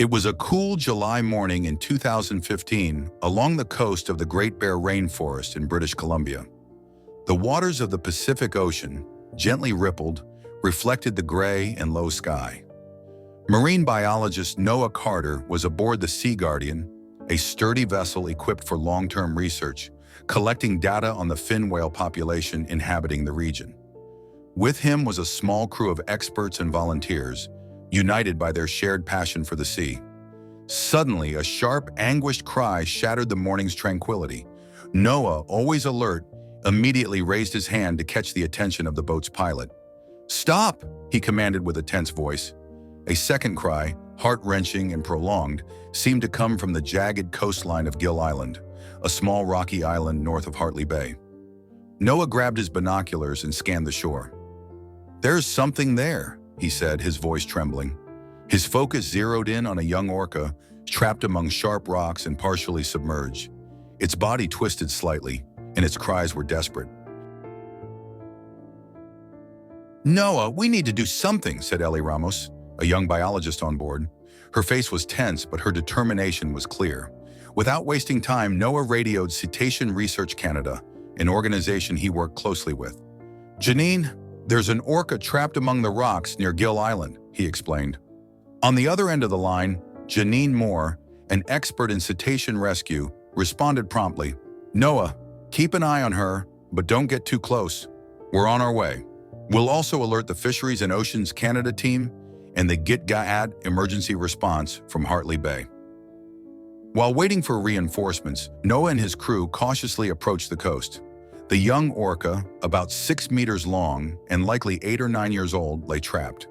It was a cool July morning in 2015 along the coast of the Great Bear Rainforest in British Columbia. The waters of the Pacific Ocean, gently rippled, reflected the gray and low sky. Marine biologist Noah Carter was aboard the Sea Guardian, a sturdy vessel equipped for long-term research, collecting data on the fin whale population inhabiting the region. With him was a small crew of experts and volunteers, united by their shared passion for the sea. Suddenly, a sharp, anguished cry shattered the morning's tranquility. Noah, always alert, immediately raised his hand to catch the attention of the boat's pilot. "Stop!" he commanded with a tense voice. A second cry, heart-wrenching and prolonged, seemed to come from the jagged coastline of Gill Island, a small rocky island north of Hartley Bay. Noah grabbed his binoculars and scanned the shore. "There's something there," he said, his voice trembling. His focus zeroed in on a young orca, trapped among sharp rocks and partially submerged. Its body twisted slightly, and its cries were desperate. "Noah, we need to do something," said Ellie Ramos, a young biologist on board. Her face was tense, but her determination was clear. Without wasting time, Noah radioed Cetacean Research Canada, an organization he worked closely with. "Janine, there's an orca trapped among the rocks near Gill Island," he explained. On the other end of the line, Janine Moore, an expert in cetacean rescue, responded promptly. "Noah, keep an eye on her, but don't get too close. We're on our way. We'll also alert the Fisheries and Oceans Canada team and the GIT-GAAD emergency response from Hartley Bay." While waiting for reinforcements, Noah and his crew cautiously approached the coast. The young orca, about 6 meters long and likely 8 or 9 years old, lay trapped.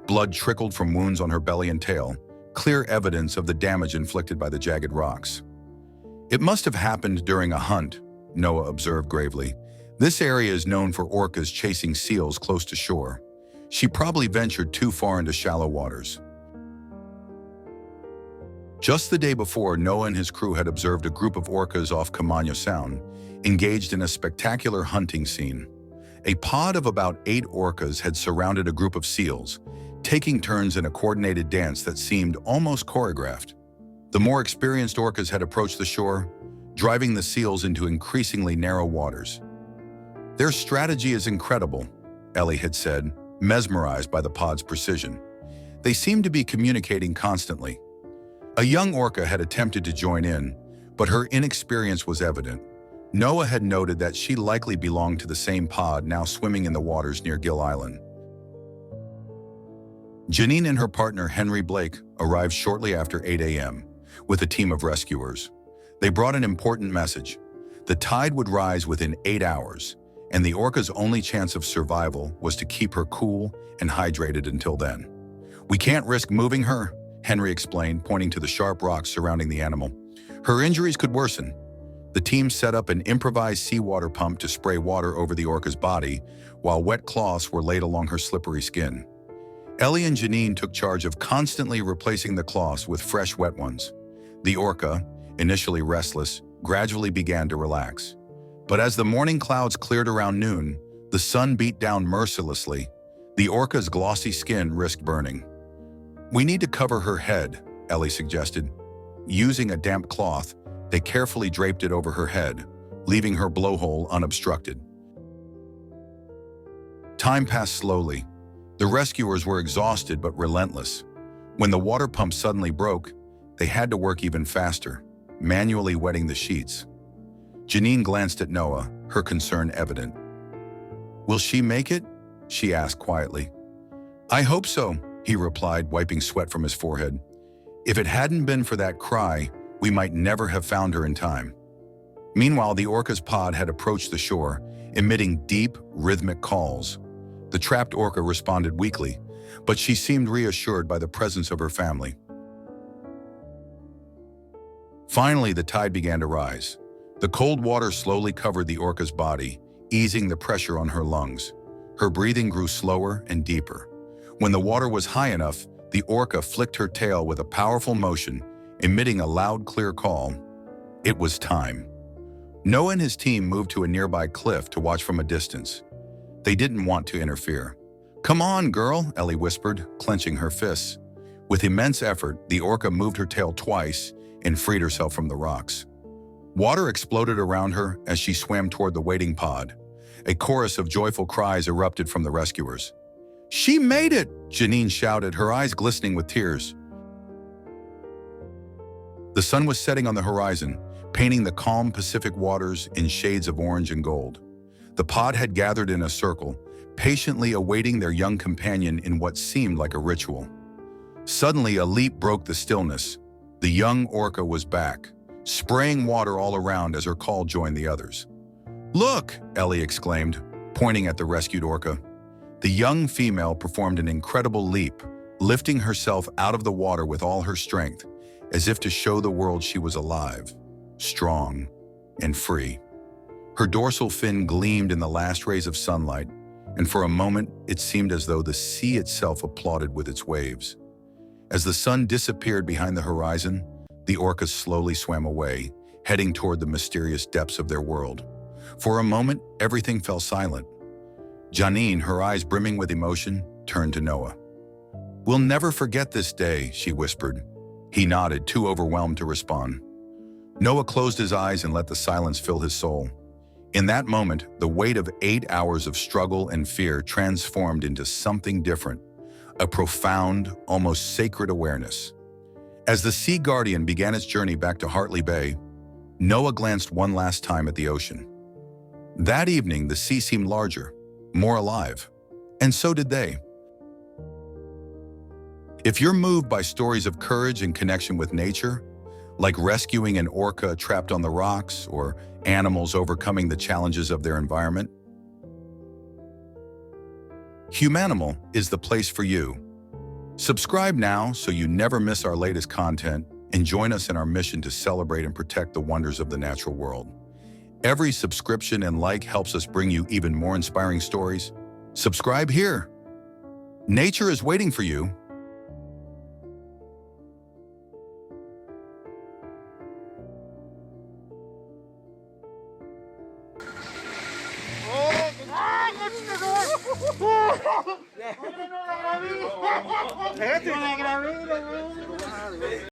Blood trickled from wounds on her belly and tail, clear evidence of the damage inflicted by the jagged rocks. "It must have happened during a hunt," Noah observed gravely. "This area is known for orcas chasing seals close to shore. She probably ventured too far into shallow waters." Just the day before, Noah and his crew had observed a group of orcas off Camano Sound, engaged in a spectacular hunting scene. A pod of about 8 orcas had surrounded a group of seals, taking turns in a coordinated dance that seemed almost choreographed. The more experienced orcas had approached the shore, driving the seals into increasingly narrow waters. "Their strategy is incredible," Ellie had said, mesmerized by the pod's precision. "They seem to be communicating constantly." A young orca had attempted to join in, but her inexperience was evident. Noah had noted that she likely belonged to the same pod now swimming in the waters near Gill Island. Janine and her partner Henry Blake arrived shortly after 8 a.m. with a team of rescuers. They brought an important message. The tide would rise within 8 hours, and the orca's only chance of survival was to keep her cool and hydrated until then. "We can't risk moving her," Henry explained, pointing to the sharp rocks surrounding the animal. "Her injuries could worsen." The team set up an improvised seawater pump to spray water over the orca's body, while wet cloths were laid along her slippery skin. Ellie and Janine took charge of constantly replacing the cloths with fresh, wet ones. The orca, initially restless, gradually began to relax. But as the morning clouds cleared around noon, the sun beat down mercilessly. The orca's glossy skin risked burning. "We need to cover her head," Ellie suggested. Using a damp cloth, they carefully draped it over her head, leaving her blowhole unobstructed. Time passed slowly. The rescuers were exhausted but relentless. When the water pump suddenly broke, they had to work even faster, manually wetting the sheets. Janine glanced at Noah, her concern evident. "Will she make it?" she asked quietly. "I hope so," he replied, wiping sweat from his forehead. "If it hadn't been for that cry, we might never have found her in time." Meanwhile, the orca's pod had approached the shore, emitting deep, rhythmic calls. The trapped orca responded weakly, but she seemed reassured by the presence of her family. Finally, the tide began to rise. The cold water slowly covered the orca's body, easing the pressure on her lungs. Her breathing grew slower and deeper. When the water was high enough, the orca flicked her tail with a powerful motion, emitting a loud, clear call. It was time. Noah and his team moved to a nearby cliff to watch from a distance. They didn't want to interfere. "Come on, girl," Ellie whispered, clenching her fists. With immense effort, the orca moved her tail twice and freed herself from the rocks. Water exploded around her as she swam toward the waiting pod. A chorus of joyful cries erupted from the rescuers. "She made it!" Janine shouted, her eyes glistening with tears. The sun was setting on the horizon, painting the calm Pacific waters in shades of orange and gold. The pod had gathered in a circle, patiently awaiting their young companion in what seemed like a ritual. Suddenly, a leap broke the stillness. The young orca was back, spraying water all around as her call joined the others. "Look!" Ellie exclaimed, pointing at the rescued orca. The young female performed an incredible leap, lifting herself out of the water with all her strength, as if to show the world she was alive, strong, and free. Her dorsal fin gleamed in the last rays of sunlight, and for a moment it seemed as though the sea itself applauded with its waves. As the sun disappeared behind the horizon, the orcas slowly swam away, heading toward the mysterious depths of their world. For a moment, everything fell silent. Janine, her eyes brimming with emotion, turned to Noah. "We'll never forget this day," she whispered. He nodded, too overwhelmed to respond. Noah closed his eyes and let the silence fill his soul. In that moment, the weight of 8 hours of struggle and fear transformed into something different, a profound, almost sacred awareness. As the Sea Guardian began its journey back to Hartley Bay, Noah glanced one last time at the ocean. That evening, the sea seemed larger, more alive, and so did they. If you're moved by stories of courage and connection with nature, like rescuing an orca trapped on the rocks or animals overcoming the challenges of their environment, Humanimal is the place for you. Subscribe now so you never miss our latest content and join us in our mission to celebrate and protect the wonders of the natural world. Every subscription and like helps us bring you even more inspiring stories. Subscribe here. Nature is waiting for you.